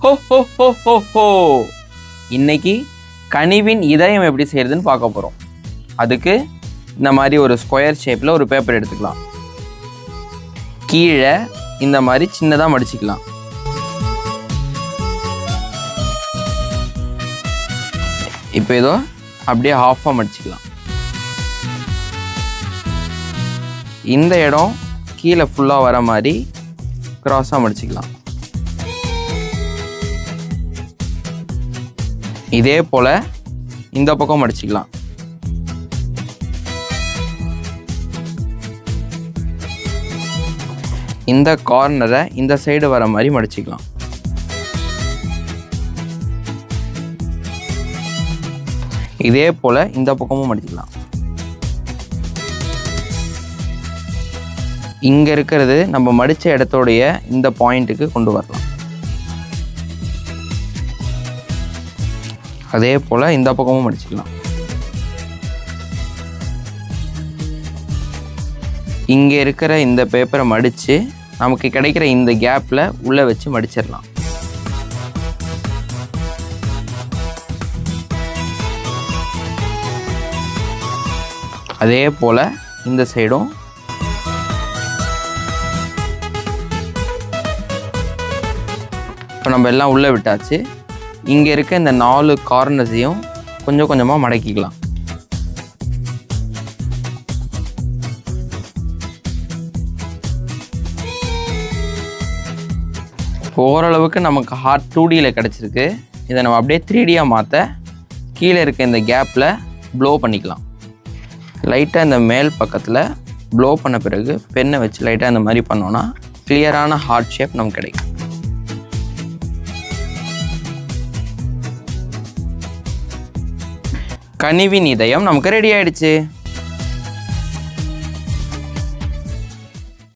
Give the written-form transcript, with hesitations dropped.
ஹோ ஹோ ஹோ ஹோ ஹோ இன்னைக்கு கனிவின் இதயம் எப்படி செய்யறதுன்னு பார்க்க போகிறோம். அதுக்கு இந்த மாதிரி ஒரு ஸ்கொயர் ஷேப்பில் ஒரு பேப்பர் எடுத்துக்கலாம். கீழே இந்த மாதிரி சின்னதாக மடிச்சுக்கலாம். இப்போ ஏதோ அப்படியே ஹாஃபாக மடிச்சுக்கலாம். இந்த இடம் கீழே ஃபுல்லாக வர மாதிரி கிராஸாக மடிச்சுக்கலாம். இதே போல் இந்த பக்கம் மடிச்சுக்கலாம். இந்த கார்னரை இந்த சைடு வர மாதிரி மடிச்சுக்கலாம். இதே போல் இந்த பக்கமும் மடிச்சுக்கலாம். இங்கே இருக்கிறது நம்ம மடித்த இடத்தோடைய இந்த பாயிண்ட்டுக்கு கொண்டு வரலாம். அதே போல் இந்த பக்கமும் மடிச்சுக்கலாம். இங்கே இருக்கிற இந்த பேப்பரை மடித்து நமக்கு கிடைக்கிற இந்த கேப்பில் உள்ளே வச்சு மடிச்சிடலாம். அதே போல் இந்த சைடும் இப்போ நம்ம எல்லாம் உள்ளே விட்டாச்சு. இங்கே இருக்க இந்த 4 கார்னர்ஸையும் கொஞ்சம் கொஞ்சமாக மடக்கிக்கலாம். ஓரளவுக்கு நமக்கு ஹார்ட் 2Dயில் கிடச்சிருக்கு. இதை நம்ம அப்படியே 3Dயாக மாற்ற கீழே இருக்க இந்த கேப்பில் ப்ளோ பண்ணிக்கலாம். லைட்டாக இந்த மேல் பக்கத்தில் ப்ளோ பண்ண பிறகு பென்னை வச்சு லைட்டாக இந்த மாதிரி பண்ணோன்னா கிளியரான ஹார்ட் ஷேப் நமக்கு கிடைக்கும். கனிவின் இதயம் நமக்கு ரெடி ஆயிடுச்சு.